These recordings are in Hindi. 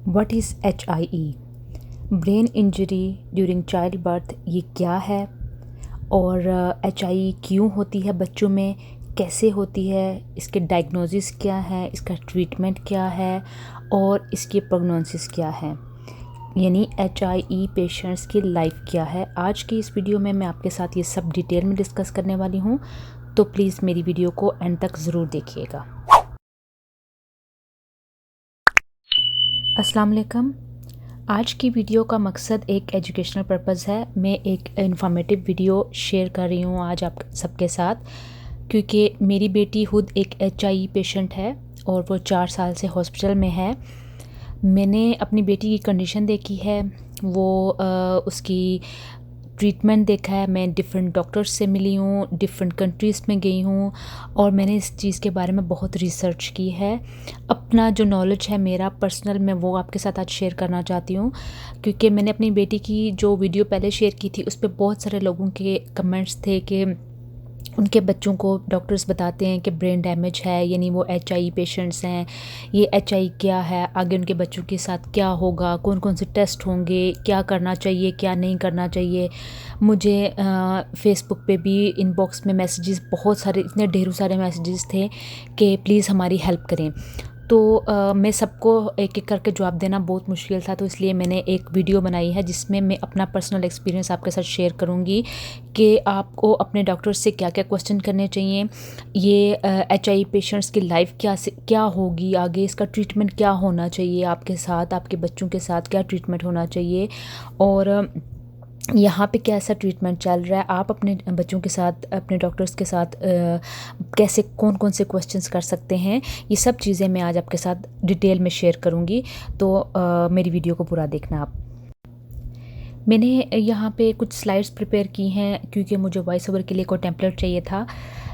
What is HIE? Brain injury during child birth, ये क्या है और HIE क्यों होती है बच्चों में, कैसे होती है, इसके डायग्नोसिस क्या है, इसका ट्रीटमेंट क्या है और इसकी प्रोग्नोसिस क्या है, यानी HIE पेशेंट्स की लाइफ क्या है। आज की इस वीडियो में मैं आपके साथ ये सब डिटेल में डिस्कस करने वाली हूँ, तो प्लीज़ मेरी वीडियो को एंड तक ज़रूर देखिएगा। अस्सलाम वालेकुम। आज की वीडियो का मकसद एक एजुकेशनल पर्पज़ है। मैं एक इन्फॉर्मेटिव वीडियो शेयर कर रही हूँ आज आप सबके साथ, क्योंकि मेरी बेटी खुद एक HIE पेशेंट है और वो 4 साल से हॉस्पिटल में है। मैंने अपनी बेटी की कंडीशन देखी है, वो उसकी ट्रीटमेंट देखा है। मैं डिफरेंट डॉक्टर्स से मिली हूँ, डिफरेंट कंट्रीज़ में गई हूँ और मैंने इस चीज़ के बारे में बहुत रिसर्च की है। अपना जो नॉलेज है मेरा पर्सनल, मैं वो आपके साथ आज शेयर करना चाहती हूँ, क्योंकि मैंने अपनी बेटी की जो वीडियो पहले शेयर की थी उस पर बहुत सारे लोगों के कमेंट्स थे कि उनके बच्चों को डॉक्टर्स बताते हैं कि ब्रेन डैमेज है, यानी वो HIE पेशेंट्स हैं। ये HIE क्या है, आगे उनके बच्चों के साथ क्या होगा, कौन कौन से टेस्ट होंगे, क्या करना चाहिए, क्या नहीं करना चाहिए। मुझे फ़ेसबुक पे भी इनबॉक्स में मैसेजेस बहुत सारे, इतने ढेरों सारे मैसेजेस थे कि प्लीज़ हमारी हेल्प करें। तो मैं सबको एक एक करके जवाब देना बहुत मुश्किल था, तो इसलिए मैंने एक वीडियो बनाई है जिसमें मैं अपना पर्सनल एक्सपीरियंस आपके साथ शेयर करूँगी कि आपको अपने डॉक्टर से क्या क्या क्वेश्चन करने चाहिए, ये HIE पेशेंट्स की लाइफ क्या होगी आगे, इसका ट्रीटमेंट क्या होना चाहिए आपके साथ, आपके बच्चों के साथ क्या ट्रीटमेंट होना चाहिए और यहाँ पे कैसा ट्रीटमेंट चल रहा है। आप अपने बच्चों के साथ, अपने डॉक्टर्स के साथ कैसे, कौन कौन से क्वेश्चंस कर सकते हैं, ये सब चीज़ें मैं आज आपके साथ डिटेल में शेयर करूँगी। तो मेरी वीडियो को पूरा देखना आप। मैंने यहाँ पे कुछ स्लाइड्स प्रिपेयर की हैं क्योंकि मुझे वॉइस ओवर के लिए कोई टेम्पलेट चाहिए था,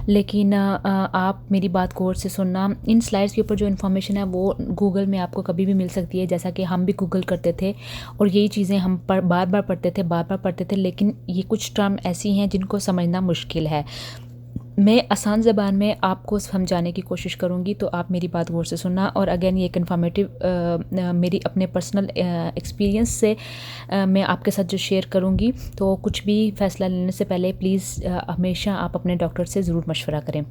लेकिन आप मेरी बात गौर से सुनना। इन स्लाइड्स के ऊपर जो इन्फॉर्मेशन है वो गूगल में आपको कभी भी मिल सकती है, जैसा कि हम भी गूगल करते थे और यही चीज़ें हम बार बार पढ़ते थे, लेकिन ये कुछ टर्म ऐसी हैं जिनको समझना मुश्किल है। मैं आसान ज़बान में आपको समझाने की कोशिश करूँगी, तो आप मेरी बात गौर से सुनना। और अगेन ये एक इन्फॉर्मेटिव मेरी अपने पर्सनल एक्सपीरियंस से मैं आपके साथ जो शेयर करूँगी, तो कुछ भी फ़ैसला लेने से पहले प्लीज़ हमेशा आप अपने डॉक्टर से ज़रूर मशवरा करें।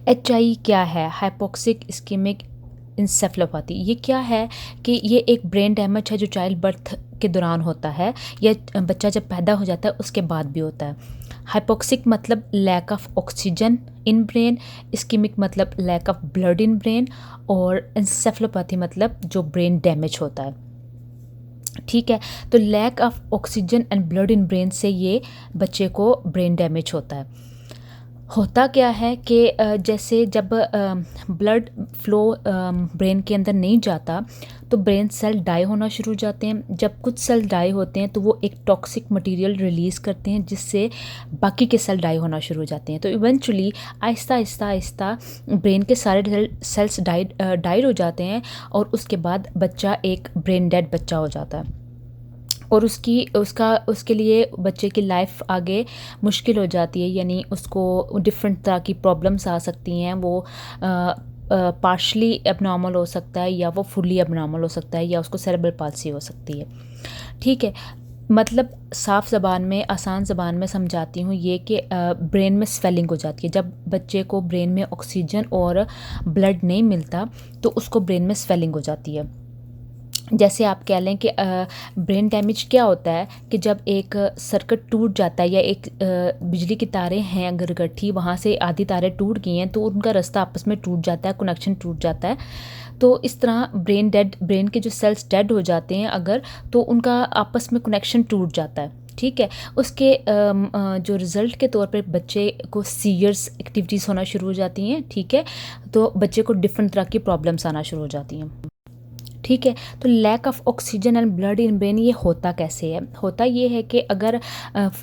HIE क्या है? Hypoxic ischemic encephalopathy. ये क्या है कि ये एक ब्रेन डैमेज है जो चाइल्ड बर्थ के दौरान होता है, या बच्चा जब पैदा हो जाता है उसके बाद भी होता है। हाइपोक्सिक मतलब lack of oxygen in brain, ischemic मतलब lack of blood in brain, और इंसेफलोपैथी मतलब जो ब्रेन डैमेज होता है। ठीक है, तो lack of oxygen and blood in brain से ये बच्चे को ब्रेन डैमेज होता है। होता क्या है कि जैसे जब ब्लड फ्लो ब्रेन के अंदर नहीं जाता तो ब्रेन सेल डाई होना शुरू हो जाते हैं। जब कुछ सेल डाई होते हैं तो वो एक टॉक्सिक मटेरियल रिलीज़ करते हैं जिससे बाकी के सेल डाई होना शुरू हो जाते हैं। तो इवेंचुअली आहिस्ता आहिस्ता आहिस्ता ब्रेन के सारे सेल्स डाइड हो जाते हैं और उसके बाद बच्चा एक ब्रेन डेड बच्चा हो जाता है और उसके लिए बच्चे की लाइफ आगे मुश्किल हो जाती है, यानी उसको डिफरेंट तरह की प्रॉब्लम्स आ सकती हैं। वो पार्शली एबनॉर्मल हो सकता है या वो फुली एबनॉर्मल हो सकता है या उसको सेरेब्रल पाल्सी हो सकती है। ठीक है, मतलब साफ़ ज़बान में, आसान ज़बान में समझाती हूँ ये कि ब्रेन में स्वेलिंग हो जाती है। जब बच्चे को ब्रेन में ऑक्सीजन और ब्लड नहीं मिलता तो उसको ब्रेन में स्वेलिंग हो जाती है। जैसे आप कह लें कि ब्रेन डैमेज क्या होता है कि जब एक सर्किट टूट जाता है या एक बिजली की तारें हैं अगर गट्ठी, वहाँ से आधी तारें टूट गई हैं तो उनका रास्ता आपस में टूट जाता है, कनेक्शन टूट जाता है। तो इस तरह ब्रेन के जो सेल्स डेड हो जाते हैं अगर, तो उनका आपस में कनेक्शन टूट जाता है। ठीक है, उसके जो रिज़ल्ट के तौर पर बच्चे को सीरियस एक्टिविटीज़ होना शुरू हो जाती हैं। ठीक है, तो बच्चे को डिफरेंट तरह की प्रॉब्लम्स आना शुरू हो जाती हैं। ठीक है, तो lack of oxygen and blood in brain ये होता कैसे है? होता ये है कि अगर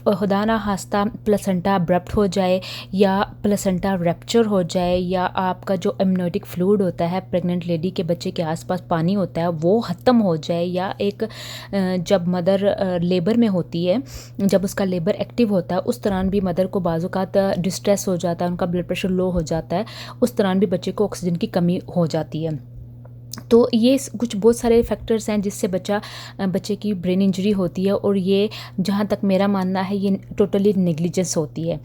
खुदा ना खास्ता प्लेसेंटा अब्रप्ट हो जाए या प्लेसेंटा रैप्चर हो जाए या आपका जो एमनियोटिक फ्लूइड होता है प्रेग्नेंट लेडी के बच्चे के आसपास पानी होता है वो ख़त्म हो जाए, या एक जब मदर लेबर में होती है, जब उसका लेबर एक्टिव होता है उस दौरान भी मदर को बाज़-औक़ात डिस्ट्रेस हो जाता है, उनका ब्लड प्रेशर लो हो जाता है, उस दौरान भी बच्चे को ऑक्सीजन की कमी हो जाती है। तो ये कुछ बहुत सारे फैक्टर्स हैं जिससे बच्चे की ब्रेन इंजरी होती है, और ये जहाँ तक मेरा मानना है ये टोटली नेग्लिजेंस होती है।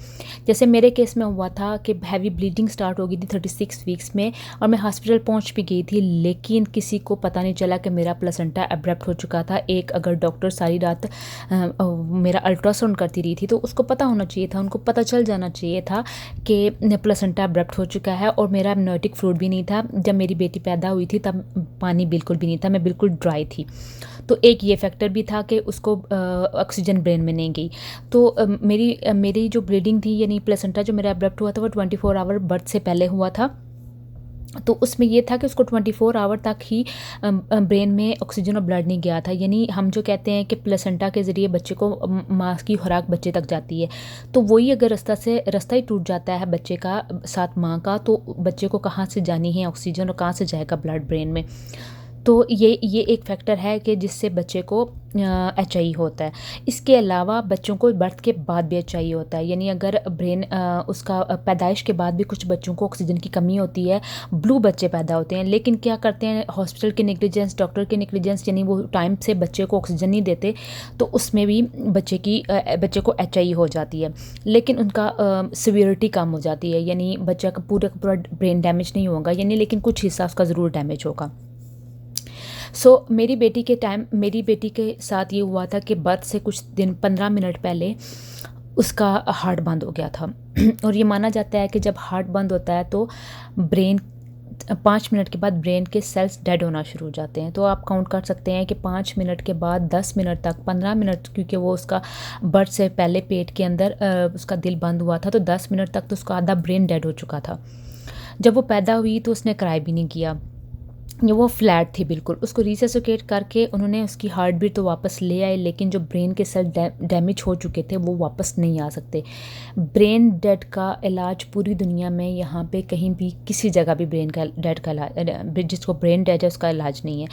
जैसे मेरे केस में हुआ था कि हैवी ब्लीडिंग स्टार्ट हो गई थी 36 वीक्स में, और मैं हॉस्पिटल पहुँच भी गई थी, लेकिन किसी को पता नहीं चला कि मेरा प्लेसेंटा एब्रप्ट हो चुका था। एक अगर डॉक्टर सारी रात मेरा अल्ट्रासाउंड करती रही थी तो उसको पता होना चाहिए था, उनको पता चल जाना चाहिए था कि प्लेसेंटा एब्रप्ट हो चुका है। और मेरा एमनियोटिक फ्लूइड भी नहीं था। जब मेरी बेटी पैदा हुई थी तब पानी बिल्कुल भी नहीं था, मैं बिल्कुल ड्राई थी। तो एक ये फैक्टर भी था कि उसको ऑक्सीजन ब्रेन में नहीं गई। तो मेरी जो ब्लीडिंग थी, यानी प्लेसेंटा जो मेरा एब्रप्ट हुआ था, वो 24 आवर बर्थ से पहले हुआ था। तो उसमें ये था कि उसको 24 आवर तक ही ब्रेन में ऑक्सीजन और ब्लड नहीं गया था। यानी हम जो कहते हैं कि प्लेसेंटा के ज़रिए बच्चे को माँ की खुराक बच्चे तक जाती है, तो वही अगर रास्ता ही टूट जाता है बच्चे का साथ माँ का, तो बच्चे को कहाँ से जानी है ऑक्सीजन और कहाँ से जाएगा ब्लड ब्रेन में। तो ये एक फैक्टर है कि जिससे बच्चे को एचआई होता है। इसके अलावा बच्चों को बर्थ के बाद भी एचआई होता है, यानी अगर ब्रेन उसका पैदाइश के बाद भी कुछ बच्चों को ऑक्सीजन की कमी होती है, ब्लू बच्चे पैदा होते हैं, लेकिन क्या करते हैं हॉस्पिटल की नेग्लिजेंस, डॉक्टर की नेग्लिजेंस, यानी वो टाइम से बच्चे को ऑक्सीजन नहीं देते, तो उसमें भी बच्चे को एचआई हो जाती है, लेकिन उनका सिवियरिटी कम हो जाती है, यानी बच्चा का पूरा ब्रेन डैमेज नहीं होगा, यानी लेकिन कुछ हिस्सा उसका ज़रूर डैमेज होगा। मेरी बेटी के साथ ये हुआ था कि बर्थ से कुछ दिन 15 मिनट पहले उसका हार्ट बंद हो गया था। और ये माना जाता है कि जब हार्ट बंद होता है तो ब्रेन 5 मिनट के बाद ब्रेन के सेल्स डेड होना शुरू हो जाते हैं। तो आप काउंट कर सकते हैं कि 5 मिनट के बाद 10 मिनट तक, 15 मिनट, क्योंकि वो उसका बर्थ से पहले पेट के अंदर उसका दिल बंद हुआ था, तो 10 मिनट तक तो उसका आधा ब्रेन डेड हो चुका था। जब वो पैदा हुई तो उसने क्राई भी नहीं किया, वो फ्लैट थी बिल्कुल। उसको रिसैसिकेट करके उन्होंने उसकी हार्ट बीट तो वापस ले आए, लेकिन जो ब्रेन के सेल डैमेज हो चुके थे वो वापस नहीं आ सकते। ब्रेन डेड का इलाज पूरी दुनिया में यहाँ पे कहीं भी किसी जगह भी ब्रेन का डेड का इलाज, जिसको ब्रेन डेड है उसका इलाज नहीं है।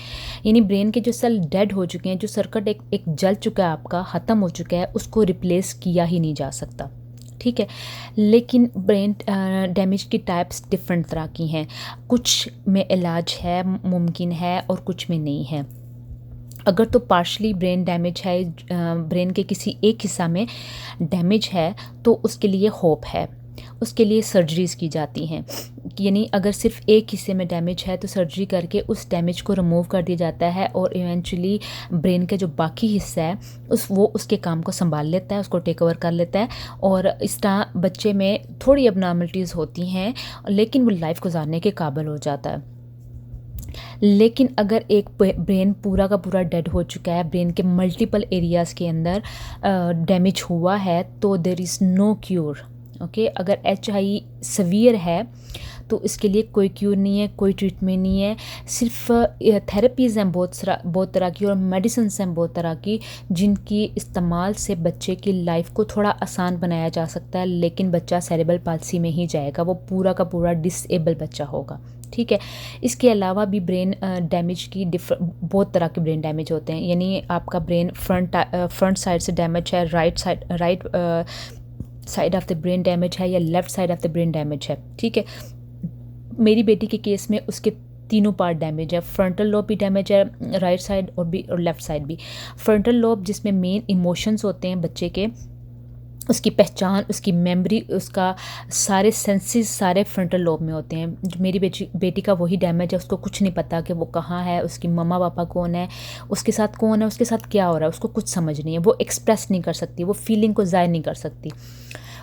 यानी ब्रेन के जो सेल डेड हो चुके हैं, जो सर्किट एक जल चुका है आपका, ख़त्म हो चुका है, उसको रिप्लेस किया ही नहीं जा सकता, ठीक है। लेकिन ब्रेन डैमेज की टाइप्स डिफरेंट तरह की हैं, कुछ में इलाज है, मुमकिन है, और कुछ में नहीं है। अगर तो पार्शली ब्रेन डैमेज है, ब्रेन के किसी एक हिस्सा में डैमेज है, तो उसके लिए होप है, उसके लिए सर्जरीज़ की जाती हैं। यानी अगर सिर्फ एक हिस्से में डैमेज है तो सर्जरी करके उस डैमेज को रिमूव कर दिया जाता है, और इवेंचुअली ब्रेन का जो बाकी हिस्सा है वो उसके काम को संभाल लेता है, उसको टेक ओवर कर लेता है। और इस तरह बच्चे में थोड़ी अबनॉर्मलिटीज़ होती हैं, लेकिन वो लाइफ गुजारने के काबिल हो जाता है। लेकिन अगर एक ब्रेन पूरा का पूरा डेड हो चुका है, ब्रेन के मल्टीपल एरियाज़ के अंदर डैमेज हुआ है, तो there is no cure. Okay, अगर एचआई सवियर है तो इसके लिए कोई क्यूर नहीं है, कोई ट्रीटमेंट नहीं है। सिर्फ थेरेपीज़ हैं बहुत तरह की, और मेडिसिन हैं बहुत तरह की, जिनकी इस्तेमाल से बच्चे की लाइफ को थोड़ा आसान बनाया जा सकता है, लेकिन बच्चा सेरेब्रल पाल्सी में ही जाएगा, वो पूरा का पूरा डिसेबल बच्चा होगा, ठीक है। इसके अलावा भी ब्रेन डैमेज की बहुत तरह के ब्रेन डैमेज होते हैं। यानी आपका ब्रेन फ्रंट साइड से डैमेज है, right side of the brain damage है, या left side of the brain damage है, ठीक है। मेरी बेटी के केस में उसके तीनों पार्ट डैमेज है, फ्रंटल लोब भी डैमेज है, राइट साइड और लेफ़्ट साइड भी। फ्रंटल लोब जिसमें मेन इमोशंस होते हैं बच्चे के, उसकी पहचान, उसकी मेमोरी, उसका सारे सेंसेस सारे फ्रंटल लोब में होते हैं। जो मेरी बेटी का वही डैमेज है, उसको कुछ नहीं पता कि वो कहाँ है, उसकी मम्मा पापा कौन है, उसके साथ कौन है, उसके साथ क्या हो रहा है, उसको कुछ समझ नहीं है। वो एक्सप्रेस नहीं कर सकती, वो फीलिंग को ज़ाहिर नहीं कर सकती,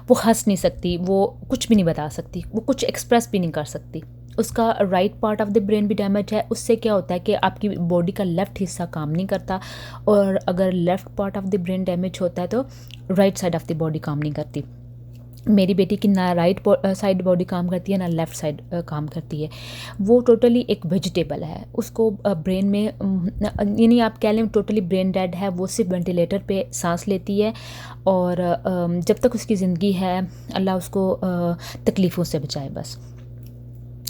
वो हंस नहीं सकती, वो कुछ भी नहीं बता सकती, वो कुछ एक्सप्रेस भी नहीं कर सकती। उसका right part of the brain भी डैमेज है। उससे क्या होता है कि आपकी बॉडी का लेफ़्ट हिस्सा काम नहीं करता, और अगर left part of the brain damage होता है तो right side of the body काम नहीं करती। मेरी बेटी की ना राइट साइड बॉडी काम करती है, ना लेफ़्ट साइड काम करती है। वो टोटली एक वेजिटेबल है। उसको ब्रेन में यानी आप कह लें टोटली ब्रेन डेड है। वो सिर्फ वेंटिलेटर पे सांस लेती है, और जब तक उसकी ज़िंदगी है अल्लाह उसको तकलीफ़ों से बचाए बस।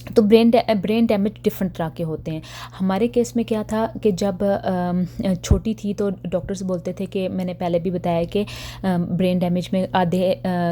तो ब्रेन डैमेज डिफरेंट तरह के होते हैं। हमारे केस में क्या था कि जब छोटी थी तो डॉक्टर्स बोलते थे कि मैंने पहले भी बताया कि ब्रेन डैमेज में आधे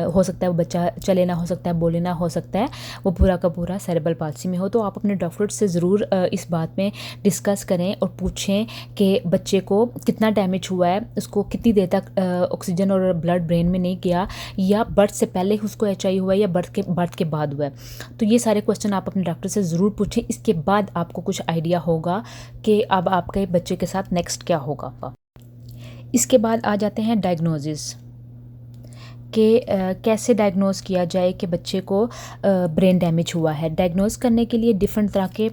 हो सकता है वो बच्चा चले ना हो सकता है, बोले ना हो सकता है, वो पूरा का पूरा सेरेब्रल पाल्सी में हो। तो आप अपने डॉक्टर से ज़रूर इस बात में डिस्कस करें और पूछें कि बच्चे को कितना डैमेज हुआ है, उसको कितनी देर तक ऑक्सीजन और ब्लड ब्रेन में नहीं गया, या बर्थ से पहले उसको एचआई हुआ है या बर्थ के बाद हुआ है। तो ये सारे क्वेश्चन आप अपने डॉक्टर से ज़रूर पूछें। इसके बाद आपको कुछ आइडिया होगा कि अब आपके बच्चे के साथ नेक्स्ट क्या होगा। इसके बाद आ जाते हैं डायग्नोसिस कि कैसे डायग्नोस किया जाए कि बच्चे को ब्रेन डैमेज हुआ है। डायग्नोस करने के लिए डिफरेंट तरह के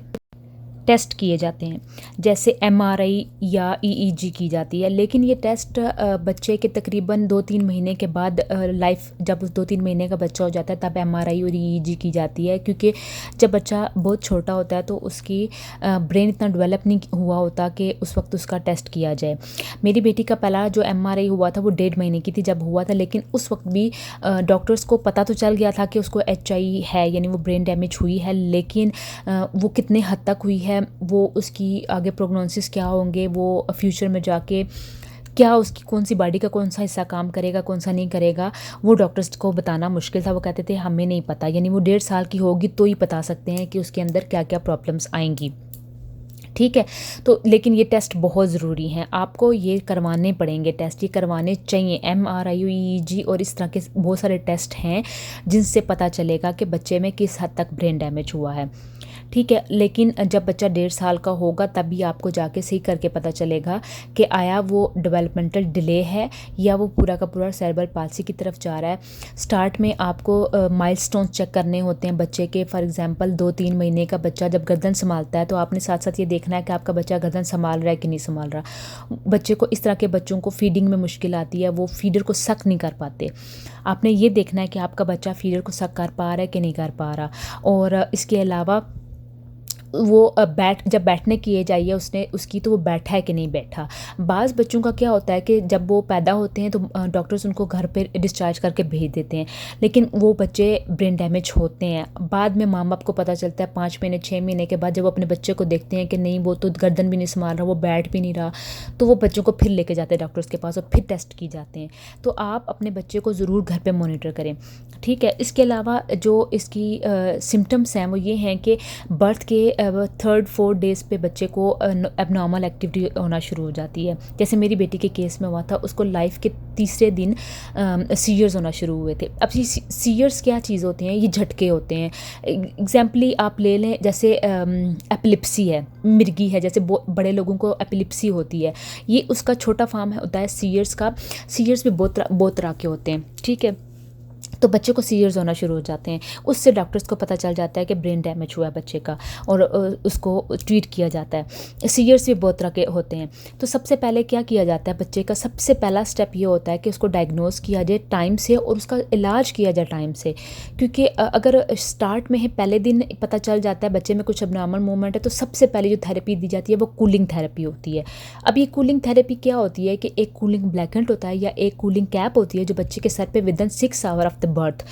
टेस्ट किए जाते हैं, जैसे एमआरआई या ईईजी की जाती है। लेकिन ये टेस्ट बच्चे के तकरीबन 2-3 महीने के बाद लाइफ, जब 2-3 महीने का बच्चा हो जाता है तब एमआरआई और ईईजी की जाती है, क्योंकि जब बच्चा बहुत छोटा होता है तो उसकी ब्रेन इतना डेवलप नहीं हुआ होता कि उस वक्त उसका टेस्ट किया जाए। मेरी बेटी का पहला जो एमआरआई हुआ था वो 1.5 महीने की थी जब हुआ था, लेकिन उस वक्त भी डॉक्टर्स को पता तो चल गया था कि उसको एचआई है, यानी वो ब्रेन डैमेज हुई है, लेकिन वो कितने हद तक हुई है, वो उसकी आगे प्रोग्नोसिस क्या होंगे, वो फ्यूचर में जाके क्या उसकी कौन सी बॉडी का कौन सा हिस्सा काम करेगा, कौन सा नहीं करेगा, वो डॉक्टर्स को बताना मुश्किल था। वो कहते थे हमें नहीं पता, यानी वो 1.5 साल की होगी तो ही बता सकते हैं कि उसके अंदर क्या क्या प्रॉब्लम्स आएंगी। ठीक है, तो लेकिन ये टेस्ट बहुत ज़रूरी हैं, आपको ये करवाने पड़ेंगे टेस्ट, ये करवाने चाहिए। एमआरआई, ईईजी और इस तरह के बहुत सारे टेस्ट हैं जिनसे पता चलेगा कि बच्चे में किस हद तक ब्रेन डैमेज हुआ है। ठीक है, लेकिन जब बच्चा 1.5 साल का होगा तभी आपको जाके सही करके पता चलेगा कि आया वो डेवलपमेंटल डिले है या वो पूरा का पूरा सेरेब्रल पाल्सी की तरफ जा रहा है। स्टार्ट में आपको माइलस्टोन्स चेक करने होते हैं बच्चे के। फॉर एग्जांपल 2-3 महीने का बच्चा जब गर्दन संभालता है तो आपने साथ साथ ये देखना है कि आपका बच्चा गर्दन संभाल रहा है कि नहीं संभाल रहा। बच्चे को, इस तरह के बच्चों को फीडिंग में मुश्किल आती है, वो फीडर को सक नहीं कर पाते। आपने ये देखना है कि आपका बच्चा फीडर को सक कर पा रहा है कि नहीं कर पा रहा। और इसके अलावा वो जब बैठने की एज आई है उसकी, तो वो बैठा है कि नहीं बैठा। बाज़ बच्चों का क्या होता है कि जब वो पैदा होते हैं तो डॉक्टर्स उनको घर पे डिस्चार्ज करके भेज देते हैं, लेकिन वो बच्चे ब्रेन डैमेज होते हैं। बाद में माँ बाप को पता चलता है 5 महीने 6 महीने के बाद, जब वो अपने बच्चे को देखते हैं कि नहीं वो तो गर्दन भी नहीं संभाल रहा, वो बैठ भी नहीं रहा, तो वो बच्चों को फिर लेके जाते हैं डॉक्टर्स के पास और फिर टेस्ट की जाते हैं। तो आप अपने बच्चे को ज़रूर घर पर मोनिटर करें। ठीक है, इसके अलावा जो इसकी सिम्टम्स हैं वो ये हैं कि बर्थ के 3-4 डेज़ पे बच्चे को एबनॉर्मल एक्टिविटी होना शुरू हो जाती है। जैसे मेरी बेटी के केस में हुआ था, उसको लाइफ के तीसरे दिन सीयर्स होना शुरू हुए थे। अब ये सीयर्स क्या चीज़ होते हैं? ये झटके होते हैं। एग्जाम्पली आप ले लें, जैसे एपिलिप्सी है, मिर्गी है, जैसे बड़े लोगों को एपिलिप्सी होती है, ये उसका छोटा फॉर्म होता है सीयर्स का। सीयर्स भी बहुत तरह के होते हैं। ठीक है, तो बच्चे को सीयर्स होना शुरू हो जाते हैं, उससे डॉक्टर्स को पता चल जाता है कि ब्रेन डैमेज हुआ है बच्चे का, और उसको ट्रीट किया जाता है। सीयर्स भी बहुत तरह के होते हैं। तो सबसे पहले क्या किया जाता है, बच्चे का सबसे पहला स्टेप ये होता है कि उसको डायग्नोस किया जाए टाइम से और उसका इलाज किया जाए टाइम से। क्योंकि अगर स्टार्ट में है, पहले दिन पता चल जाता है बच्चे में कुछ अबनॉर्मल मूवमेंट है, तो सबसे पहले जो थेरेपी दी जाती है वो कूलिंग थेरेपी होती है। अब ये कूलिंग थेरेपी क्या होती है कि एक कूलिंग ब्लैंकेट होता है या एक कूलिंग कैप होती है जो बच्चे के सर पे within 6 hour of the birth,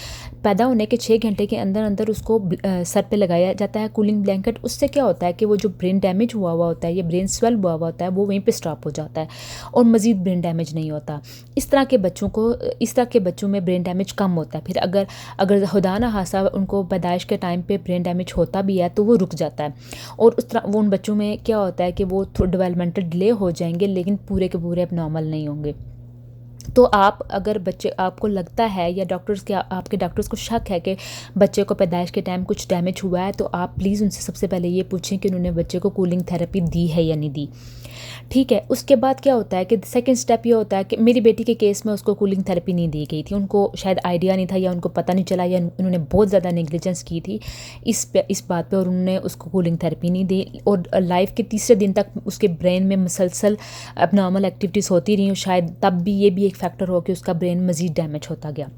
पैदा होने के 6 घंटे के अंदर अंदर उसको सर पे लगाया जाता है कूलिंग ब्लैंकेट। उससे क्या होता है कि वो जो ब्रेन डैमेज हुआ होता है या ब्रेन स्वेल हुआ होता है वो वहीं पे स्टॉप हो जाता है और मज़ीद ब्रेन डैमेज नहीं होता। इस तरह के बच्चों में ब्रेन डैमेज कम होता है। फिर अगर खुदा ना खास्ता उनको पैदाइश के टाइम पे ब्रेन डैमेज होता भी है तो वो रुक जाता है, और उस तरह उन बच्चों में क्या होता है कि वो डेवलपमेंटल डिले हो जाएंगे लेकिन पूरे के पूरे एबनॉर्मल नहीं होंगे। तो आप, अगर बच्चे आपको लगता है या आपके डॉक्टर्स को शक है कि बच्चे को पैदाइश के टाइम कुछ डैमेज हुआ है, तो आप प्लीज़ उनसे सबसे पहले ये पूछें कि उन्होंने बच्चे को कूलिंग थेरेपी दी है या नहीं दी। ठीक है, उसके बाद क्या होता है कि सेकंड स्टेप ये होता है कि मेरी बेटी के केस में उसको कूलिंग थेरेपी नहीं दी गई थी। उनको शायद आइडिया नहीं था या उनको पता नहीं चला या उन्होंने बहुत ज़्यादा नेग्लिजेंस की थी इस बात पे, और उन्होंने उसको कूलिंग थेरेपी नहीं दी। और लाइफ के तीसरे दिन तक उसके ब्रेन में मुसलसल अबनॉर्मल एक्टिविटीज़ होती रही, शायद तब भी ये भी एक फैक्टर हो कि उसका ब्रेन मज़ीद डैमेज होता गया।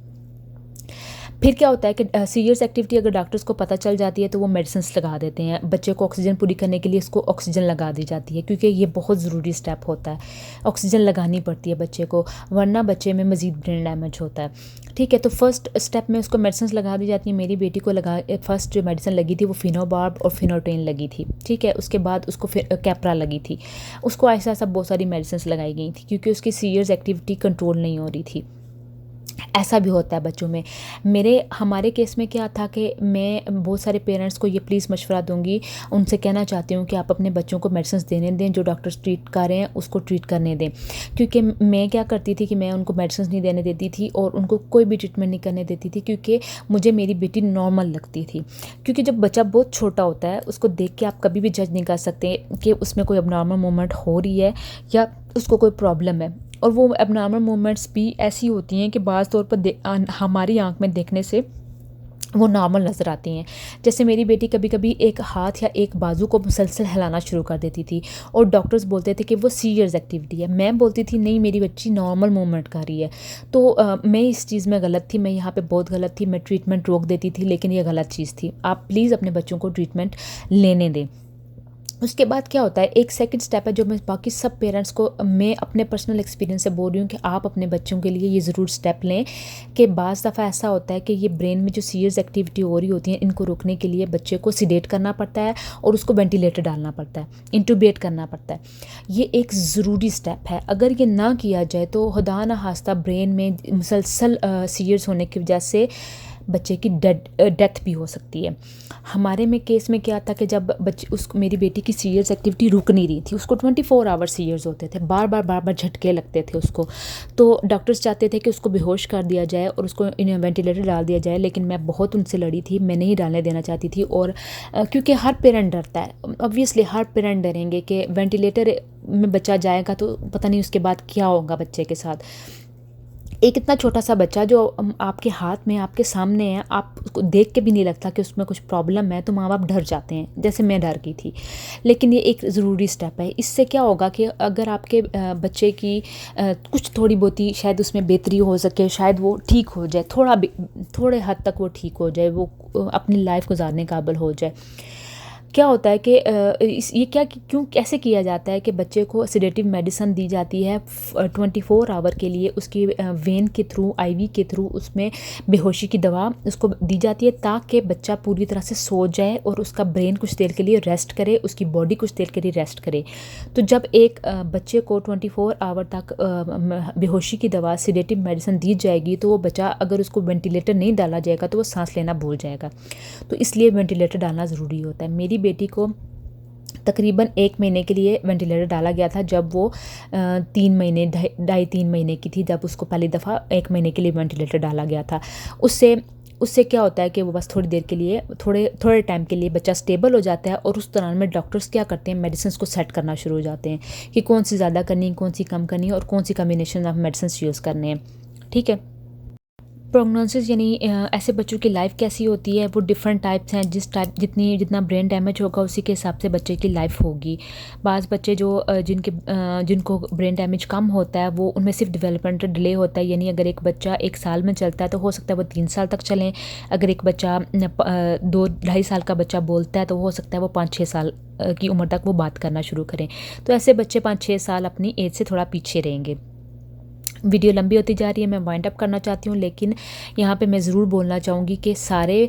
फिर क्या होता है कि सीरियस एक्टिविटी अगर डॉक्टर्स को पता चल जाती है तो वो मेडिसिन लगा देते हैं, बच्चे को ऑक्सीजन पूरी करने के लिए इसको ऑक्सीजन लगा दी जाती है, क्योंकि ये बहुत ज़रूरी स्टेप होता है, ऑक्सीजन लगानी पड़ती है बच्चे को, वरना बच्चे में मज़ीद ब्रेन डैमेज होता है। ठीक है, तो फर्स्ट स्टेप में उसको मेडिसिन लगा दी जाती है। मेरी बेटी को फर्स्ट जो मेडिसिन लगी थी वो फिनोबार्ब और फिनोटेन लगी थी। ठीक है, उसके बाद उसको फिर कैप्रा लगी थी। उसको ऐसा ऐसा बहुत सारी मेडिसिन लगाई गई थी क्योंकि उसकी सीरियस एक्टिविटी कंट्रोल नहीं हो रही थी। ऐसा भी होता है बच्चों में। हमारे केस में क्या था कि मैं बहुत सारे पेरेंट्स को ये प्लीज़ मशवरा दूंगी, उनसे कहना चाहती हूँ कि आप अपने बच्चों को मेडिसिन देने दें, जो डॉक्टर्स ट्रीट कर रहे हैं उसको ट्रीट करने दें। क्योंकि मैं क्या करती थी कि मैं उनको मेडिसिन नहीं देने देती थी और उनको कोई भी ट्रीटमेंट नहीं करने देती थी, क्योंकि मुझे मेरी बेटी नॉर्मल लगती थी। क्योंकि जब बच्चा बहुत छोटा होता है उसको देख के आप कभी भी जज नहीं कर सकते कि उसमें कोई अबनॉर्मल मूवमेंट हो रही है या उसको कोई प्रॉब्लम है। और वो एबनॉर्मल मूवमेंट्स भी ऐसी होती हैं कि बाज़ तौर पर हमारी आंख में देखने से वो नॉर्मल नज़र आती हैं। जैसे मेरी बेटी कभी कभी एक हाथ या एक बाजू को मुसलसल हिलाना शुरू कर देती थी और डॉक्टर्स बोलते थे कि वो सीरियस एक्टिविटी है। मैं बोलती थी नहीं, मेरी बच्ची नॉर्मल मूवमेंट कर रही है। तो मैं इस चीज़ में गलत थी, मैं यहाँ पे बहुत गलत थी। मैं ट्रीटमेंट रोक देती थी, लेकिन ये गलत चीज़ थी। आप प्लीज़ अपने बच्चों को ट्रीटमेंट लेने दें। उसके बाद क्या होता है, एक सेकंड स्टेप है जो मैं बाकी सब पेरेंट्स को मैं अपने पर्सनल एक्सपीरियंस से बोल रही हूँ कि आप अपने बच्चों के लिए ये ज़रूर स्टेप लें कि बाज़ दफ़ा ऐसा होता है कि ये ब्रेन में जो सीरियस एक्टिविटी हो रही होती है, इनको रोकने के लिए बच्चे को सिडेट करना पड़ता है और उसको वेंटिलेटर डालना पड़ता है, इंटूबेट करना पड़ता है। ये एक ज़रूरी स्टेप है। अगर ये ना किया जाए तो खुदा न खास्ता ब्रेन में मुसलसल सीरियस होने की वजह से बच्चे की डेथ भी हो सकती है। हमारे में केस में क्या था कि जब मेरी बेटी की सीरियस एक्टिविटी रुक नहीं रही थी, उसको 24 आवर सीरियस होते थे, बार बार झटके लगते थे उसको। तो डॉक्टर्स चाहते थे कि उसको बेहोश कर दिया जाए और उसको वेंटिलेटर डाल दिया जाए, लेकिन मैं बहुत उनसे लड़ी थी, मैं नहीं डालने देना चाहती थी। और क्योंकि हर पेरेंट डरता है, ऑब्वियसली हर पेरेंट डरेंगे कि वेंटिलेटर में बच्चा जाएगा तो पता नहीं उसके बाद क्या होगा बच्चे के साथ। एक इतना छोटा सा बच्चा जो आपके हाथ में, आपके सामने है, आप उसको देख के भी नहीं लगता कि उसमें कुछ प्रॉब्लम है, तो माँ बाप डर जाते हैं, जैसे मैं डर गई थी। लेकिन ये एक ज़रूरी स्टेप है। इससे क्या होगा कि अगर आपके बच्चे की कुछ थोड़ी बहुती शायद उसमें बेहतरी हो सके, शायद वो ठीक हो जाए, थोड़े हद तक वो ठीक हो जाए, वो अपनी लाइफ गुजारने काबिल हो जाए। क्या होता है कि ये क्यों कैसे किया जाता है कि बच्चे को सिडेटिव मेडिसिन दी जाती है 24 आवर के लिए, उसकी वेन के थ्रू, आईवी के थ्रू उसमें बेहोशी की दवा उसको दी जाती है, ताकि बच्चा पूरी तरह से सो जाए और उसका ब्रेन कुछ देर के लिए रेस्ट करे, उसकी बॉडी कुछ देर के लिए रेस्ट करे। तो जब एक बच्चे को 24 आवर तक बेहोशी की दवा, सिडेटिव मेडिसिन दी जाएगी, तो वो बच्चा, अगर उसको वेंटिलेटर नहीं डाला जाएगा तो वो सांस लेना भूल जाएगा। तो इसलिए वेंटिलेटर डालना ज़रूरी होता है। मेरी बेटी को तकरीबन 1 महीने के लिए वेंटिलेटर डाला गया था, जब वो 3 महीने, 2.5-3 महीने की थी, जब उसको पहली दफ़ा 1 महीने के लिए वेंटिलेटर डाला गया था। उससे क्या होता है कि वो बस थोड़ी देर के लिए, थोड़े टाइम के लिए बच्चा स्टेबल हो जाता है, और उस दौरान में डॉक्टर्स क्या करते हैं, मेडिसिन को सेट करना शुरू हो जाते हैं कि कौन सी ज़्यादा करनी है, कौन सी कम करनी है और कौन सी कम्बिनेशन ऑफ मेडिसिन यूज़ करने हैं। ठीक है, प्रोग्नोसिस यानी ऐसे बच्चों की लाइफ कैसी होती है, वो डिफरेंट टाइप्स हैं। जितना ब्रेन डैमेज होगा उसी के हिसाब से बच्चे की लाइफ होगी। बाज़ बच्चे जिनको ब्रेन डैमेज कम होता है, वो उनमें सिर्फ डेवलपमेंट डिले होता है, यानी अगर एक बच्चा 1 साल में चलता है तो हो सकता है वो 3 साल तक चलें। अगर एक बच्चा 2-2.5 साल का बच्चा बोलता है तो हो सकता है वो 5-6 साल की उम्र तक वो बात करना शुरू करें। तो ऐसे बच्चे 5-6 साल अपनी एज से थोड़ा पीछे रहेंगे। वीडियो लंबी होती जा रही है, मैं वाइंड अप करना चाहती हूँ, लेकिन यहाँ पे मैं ज़रूर बोलना चाहूँगी कि सारे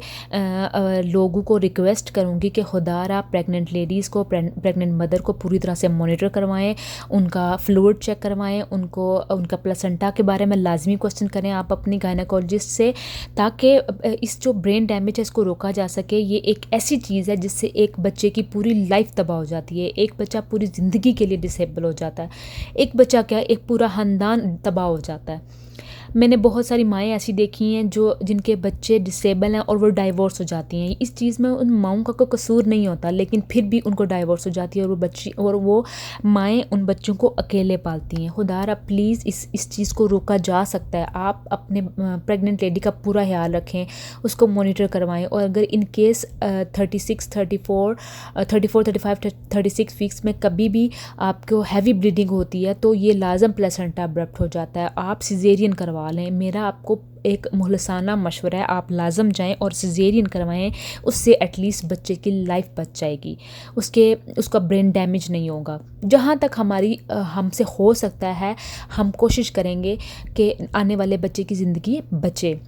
लोगों को रिक्वेस्ट करूँगी कि खुदारा प्रेग्नेंट लेडीज़ को, प्रेग्नेंट मदर को पूरी तरह से मॉनिटर करवाएं, उनका फ्लूइड चेक करवाएं, उनका प्लेसेंटा के बारे में लाजमी क्वेश्चन करें आप अपनी गायनेकोलॉजिस्ट से, ताकि इस जो ब्रेन डैमेज है इसको रोका जा सके। ये एक ऐसी चीज़ है जिससे एक बच्चे की पूरी लाइफ तबाह हो जाती है, एक बच्चा पूरी ज़िंदगी के लिए डिसेबल हो जाता है, एक बच्चा क्या, एक पूरा ख़ानदान तबाह हो जाता है। मैंने बहुत सारी माएँ ऐसी देखी हैं जिनके बच्चे डिसेबल हैं और वो डाइवोर्स हो जाती हैं। इस चीज़ में उन माँओं का कोई कसूर नहीं होता, लेकिन फिर भी उनको डाइवोर्स हो जाती है और वो माएँ उन बच्चों को अकेले पालती हैं। खुदारा प्लीज़ इस चीज़ को रोका जा सकता है। आप अपने प्रेग्नेंट लेडी का पूरा ख्याल रखें, उसको मॉनिटर करवाएं, और अगर इन केस 36, 34, 35, 36 वीक्स में कभी भी आपको हैवी ब्लीडिंग होती है तो ये लाजम प्लेसेंटा अब्रप्ट हो जाता है, आप सिजेरियन करवा लें। मेरा आपको एक मुखलसाना मशवरा है, आप लाजम जाएं और सिजेरियन करवाएं। उससे एटलीस्ट बच्चे की लाइफ बच जाएगी, उसका ब्रेन डैमेज नहीं होगा। जहाँ तक हमसे हो सकता है हम कोशिश करेंगे कि आने वाले बच्चे की ज़िंदगी बचे।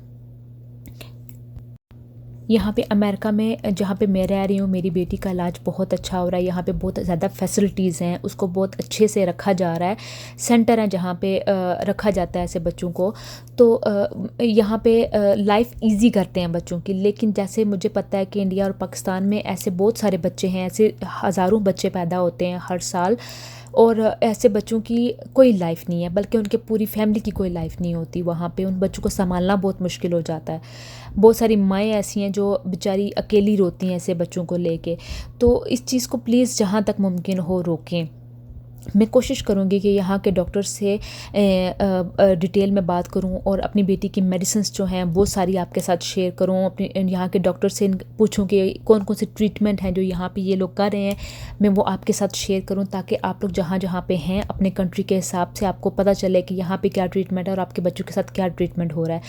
यहाँ पे अमेरिका में जहाँ पे मैं रह रही हूँ, मेरी बेटी का इलाज बहुत अच्छा हो रहा है। यहाँ पे बहुत ज़्यादा फैसिलिटीज़ हैं, उसको बहुत अच्छे से रखा जा रहा है। सेंटर हैं जहाँ पे रखा जाता है ऐसे बच्चों को। तो यहाँ पे लाइफ इजी करते हैं बच्चों की। लेकिन जैसे मुझे पता है कि इंडिया और पाकिस्तान में ऐसे बहुत सारे बच्चे हैं, ऐसे हज़ारों बच्चे पैदा होते हैं हर साल, और ऐसे बच्चों की कोई लाइफ नहीं है, बल्कि उनके पूरी फैमिली की कोई लाइफ नहीं होती। वहाँ पे उन बच्चों को संभालना बहुत मुश्किल हो जाता है। बहुत सारी माएँ ऐसी हैं जो बेचारी अकेली रोती हैं ऐसे बच्चों को लेके। तो इस चीज़ को प्लीज़ जहाँ तक मुमकिन हो रोकें। मैं कोशिश करूँगी कि यहाँ के डॉक्टर से डिटेल में बात करूँ और अपनी बेटी की मेडिसिन्स जो हैं वो सारी आपके साथ शेयर करूँ। अपने यहाँ के डॉक्टर से पूछूँ कि कौन कौन से ट्रीटमेंट हैं जो यहाँ पे ये लोग कर रहे हैं, मैं वो आपके साथ शेयर करूँ, ताकि आप लोग जहाँ जहाँ पे हैं अपने कंट्री के हिसाब से आपको पता चले कि यहाँ पे क्या ट्रीटमेंट है और आपके बच्चों के साथ क्या ट्रीटमेंट हो रहा है।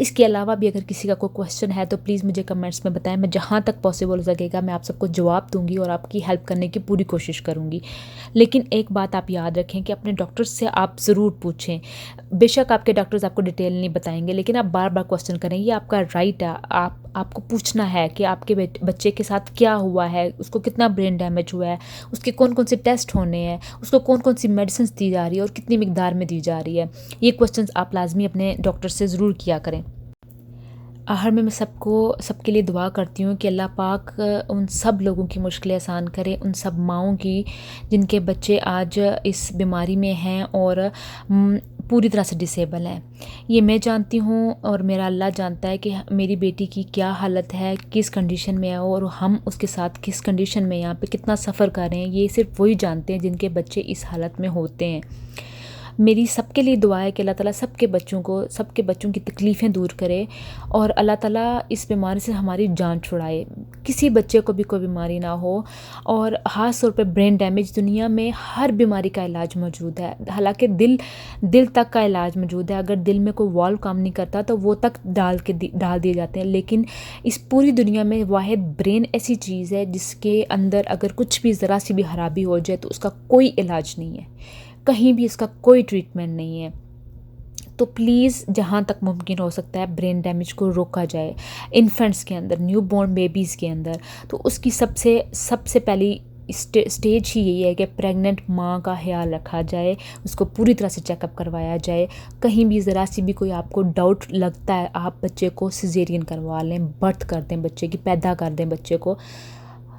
इसके अलावा भी अगर किसी का कोई क्वेश्चन है तो प्लीज़ मुझे कमेंट्स में बताएं। मैं जहाँ तक पॉसिबल हो सकेगा मैं आप सबको जवाब दूँगी और आपकी हेल्प करने की पूरी कोशिश करूँगी। लेकिन एक बात आप याद रखें कि अपने डॉक्टर से आप ज़रूर पूछें। बेशक आपके डॉक्टर्स आपको डिटेल नहीं बताएंगे, लेकिन आप बार बार क्वेश्चन करें, ये आपका राइट है। आपको पूछना है कि आपके बच्चे के साथ क्या हुआ है, उसको कितना ब्रेन डैमेज हुआ है, उसके कौन कौन से टेस्ट होने हैं, उसको कौन कौन सी मेडिसिन दी जा रही है और कितनी मिकदार में दी जा रही है। ये क्वेश्चन आप लाजमी अपने डॉक्टर से ज़रूर किया करें। आखिर में मैं सबके लिए दुआ करती हूँ कि अल्लाह पाक उन सब लोगों की मुश्किलें आसान करे, उन सब माँओं की जिनके बच्चे आज इस बीमारी में हैं और पूरी तरह से डिसेबल हैं। ये मैं जानती हूँ और मेरा अल्लाह जानता है कि मेरी बेटी की क्या हालत है, किस कंडीशन में है और हम उसके साथ किस कंडीशन में यहाँ पे कितना सफ़र कर रहे हैं। ये सिर्फ वही जानते हैं जिनके बच्चे इस हालत में होते हैं। मेरी सबके लिए दुआ है कि अल्लाह ताला सबके बच्चों की तकलीफ़ें दूर करे और अल्लाह ताला इस बीमारी से हमारी जान छुड़ाए। किसी बच्चे को भी कोई बीमारी ना हो। और ख़ास तौर पे ब्रेन डैमेज, दुनिया में हर बीमारी का इलाज मौजूद है। हालांकि दिल तक का इलाज मौजूद है। अगर दिल में कोई वाल्व काम नहीं करता तो वो तक डाल दिए जाते हैं। लेकिन इस पूरी दुनिया में वाहिद ब्रेन ऐसी चीज़ है जिसके अंदर अगर कुछ भी ज़रा सी भी खराबी हो जाए तो उसका कोई इलाज नहीं है, कहीं भी इसका कोई ट्रीटमेंट नहीं है। तो प्लीज़ जहाँ तक मुमकिन हो सकता है ब्रेन डैमेज को रोका जाए। इन्फेंट्स के अंदर, न्यू बॉर्न बेबीज़ के अंदर तो उसकी सबसे पहली स्टेज ही यही है कि प्रेग्नेंट माँ का ख्याल रखा जाए, उसको पूरी तरह से चेकअप करवाया जाए। कहीं भी ज़रा सी भी कोई आपको डाउट लगता है, आप बच्चे को सिजेरियन करवा लें, बर्थ कर दें, बच्चे की पैदा कर दें बच्चे को।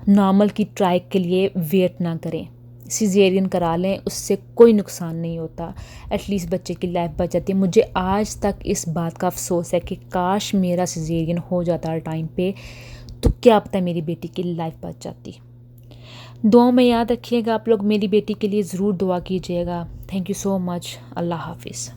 नॉर्मल की ट्राई के लिए वेट ना करें, सिजेरियन करा लें, उससे कोई नुकसान नहीं होता। एटलीस्ट बच्चे की लाइफ बच जाती है। मुझे आज तक इस बात का अफसोस है कि काश मेरा सिजेरियन हो जाता टाइम पे, तो क्या पता मेरी बेटी की लाइफ बच जाती। दुआ में याद रखिएगा आप लोग, मेरी बेटी के लिए ज़रूर दुआ कीजिएगा। Thank you so much. अल्लाह हाफिज़।